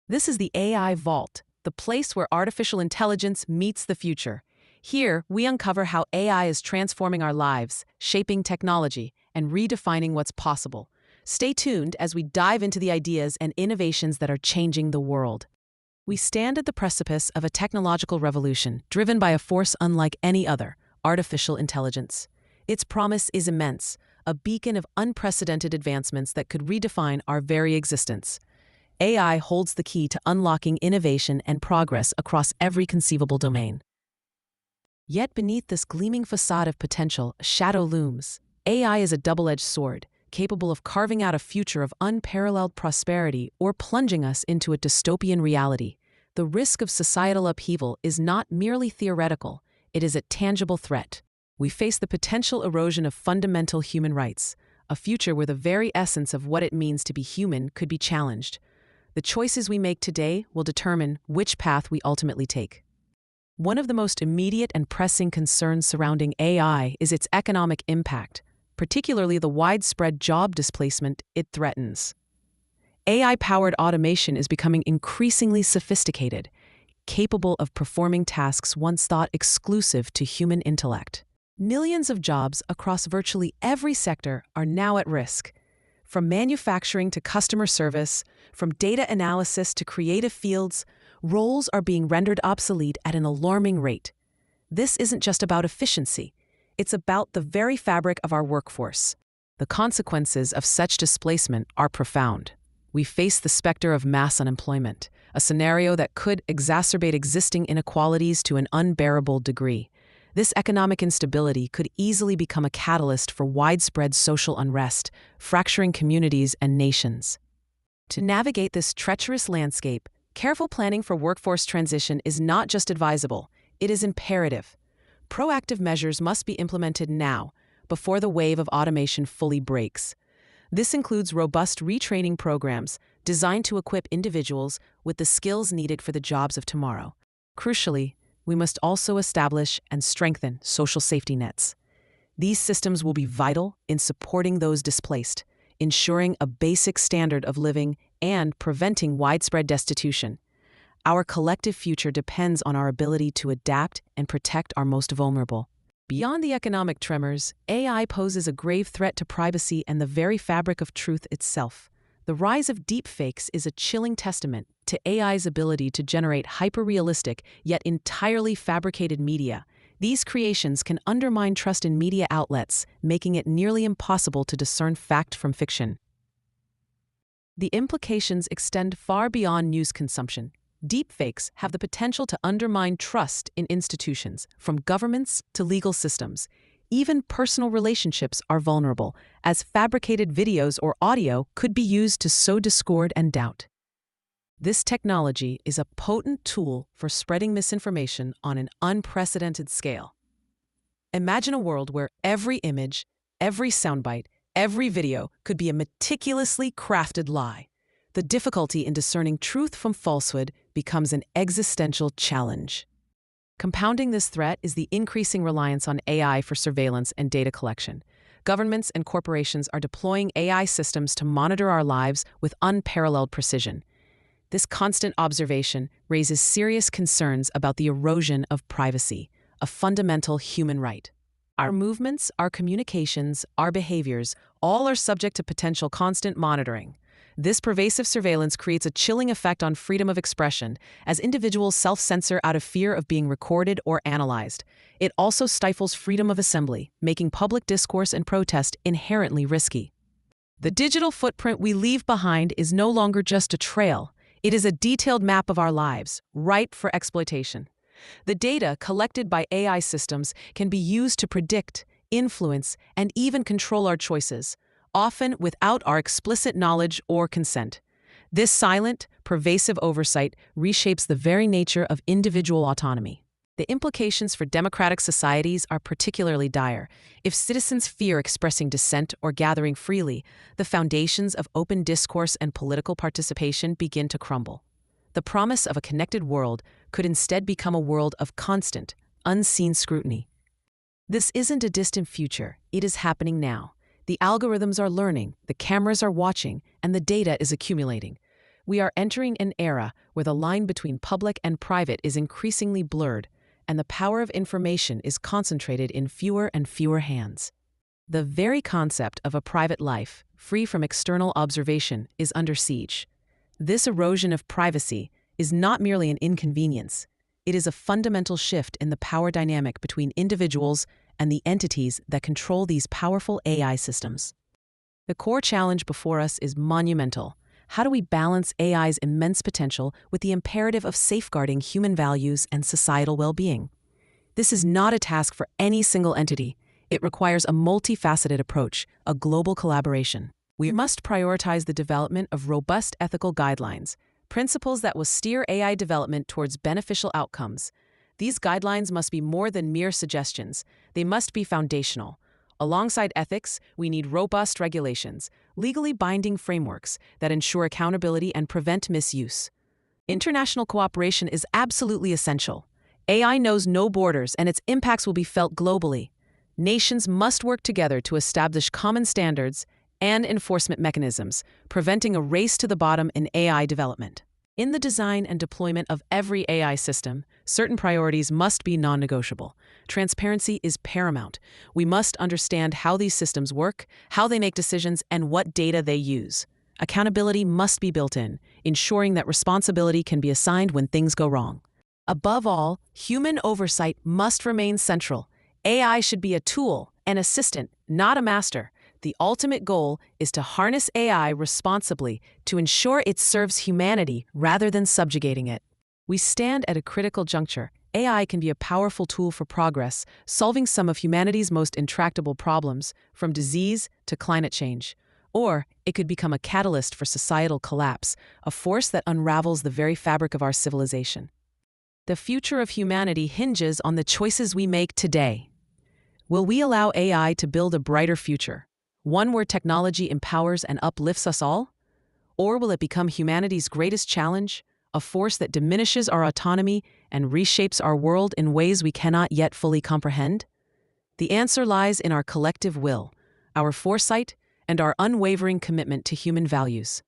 This is the AI Vault, the place where artificial intelligence meets the future. Here, we uncover how AI is transforming our lives, shaping technology, and redefining what's possible. Stay tuned as we dive into the ideas and innovations that are changing the world. We stand at the precipice of a technological revolution driven by a force unlike any other: artificial intelligence. Its promise is immense, a beacon of unprecedented advancements that could redefine our very existence. AI holds the key to unlocking innovation and progress across every conceivable domain. Yet beneath this gleaming facade of potential, a shadow looms. AI is a double-edged sword, capable of carving out a future of unparalleled prosperity or plunging us into a dystopian reality. The risk of societal upheaval is not merely theoretical, it is a tangible threat. We face the potential erosion of fundamental human rights, a future where the very essence of what it means to be human could be challenged. The choices we make today will determine which path we ultimately take. One of the most immediate and pressing concerns surrounding AI is its economic impact, particularly the widespread job displacement it threatens. AI-powered automation is becoming increasingly sophisticated, capable of performing tasks once thought exclusive to human intellect. Millions of jobs across virtually every sector are now at risk. From manufacturing to customer service, from data analysis to creative fields, roles are being rendered obsolete at an alarming rate. This isn't just about efficiency. It's about the very fabric of our workforce. The consequences of such displacement are profound. We face the specter of mass unemployment, a scenario that could exacerbate existing inequalities to an unbearable degree. This economic instability could easily become a catalyst for widespread social unrest, fracturing communities and nations. To navigate this treacherous landscape, careful planning for workforce transition is not just advisable, it is imperative. Proactive measures must be implemented now, before the wave of automation fully breaks. This includes robust retraining programs designed to equip individuals with the skills needed for the jobs of tomorrow. Crucially, we must also establish and strengthen social safety nets. These systems will be vital in supporting those displaced, ensuring a basic standard of living and preventing widespread destitution. Our collective future depends on our ability to adapt and protect our most vulnerable. Beyond the economic tremors, AI poses a grave threat to privacy and the very fabric of truth itself. The rise of deepfakes is a chilling testament to AI's ability to generate hyper-realistic yet entirely fabricated media. These creations can undermine trust in media outlets, making it nearly impossible to discern fact from fiction. The implications extend far beyond news consumption. Deepfakes have the potential to undermine trust in institutions, from governments to legal systems. Even personal relationships are vulnerable, as fabricated videos or audio could be used to sow discord and doubt. This technology is a potent tool for spreading misinformation on an unprecedented scale. Imagine a world where every image, every soundbite, every video could be a meticulously crafted lie. The difficulty in discerning truth from falsehood becomes an existential challenge. Compounding this threat is the increasing reliance on AI for surveillance and data collection. Governments and corporations are deploying AI systems to monitor our lives with unparalleled precision. This constant observation raises serious concerns about the erosion of privacy, a fundamental human right. Our movements, our communications, our behaviors, all are subject to potential constant monitoring. This pervasive surveillance creates a chilling effect on freedom of expression, as individuals self-censor out of fear of being recorded or analyzed. It also stifles freedom of assembly, making public discourse and protest inherently risky. The digital footprint we leave behind is no longer just a trail. It is a detailed map of our lives, ripe for exploitation. The data collected by AI systems can be used to predict, influence, and even control our choices, often without our explicit knowledge or consent. This silent, pervasive oversight reshapes the very nature of individual autonomy. The implications for democratic societies are particularly dire. If citizens fear expressing dissent or gathering freely, the foundations of open discourse and political participation begin to crumble. The promise of a connected world could instead become a world of constant, unseen scrutiny. This isn't a distant future, it is happening now. The algorithms are learning, the cameras are watching, and the data is accumulating. We are entering an era where the line between public and private is increasingly blurred, and the power of information is concentrated in fewer and fewer hands. The very concept of a private life, free from external observation, is under siege. This erosion of privacy is not merely an inconvenience, it is a fundamental shift in the power dynamic between individuals and the entities that control these powerful AI systems. The core challenge before us is monumental. How do we balance AI's immense potential with the imperative of safeguarding human values and societal well-being? This is not a task for any single entity. It requires a multifaceted approach, a global collaboration. We must prioritize the development of robust ethical guidelines, principles that will steer AI development towards beneficial outcomes. These guidelines must be more than mere suggestions. They must be foundational. Alongside ethics, we need robust regulations, legally binding frameworks that ensure accountability and prevent misuse. International cooperation is absolutely essential. AI knows no borders, and its impacts will be felt globally. Nations must work together to establish common standards and enforcement mechanisms, preventing a race to the bottom in AI development. In the design and deployment of every AI system, certain priorities must be non-negotiable. Transparency is paramount. We must understand how these systems work, how they make decisions, and what data they use. Accountability must be built in, ensuring that responsibility can be assigned when things go wrong. Above all, human oversight must remain central. AI should be a tool, an assistant, not a master. The ultimate goal is to harness AI responsibly to ensure it serves humanity rather than subjugating it. We stand at a critical juncture. AI can be a powerful tool for progress, solving some of humanity's most intractable problems, from disease to climate change. Or it could become a catalyst for societal collapse, a force that unravels the very fabric of our civilization. The future of humanity hinges on the choices we make today. Will we allow AI to build a brighter future? One where technology empowers and uplifts us all? Or will it become humanity's greatest challenge, a force that diminishes our autonomy and reshapes our world in ways we cannot yet fully comprehend? The answer lies in our collective will, our foresight, and our unwavering commitment to human values.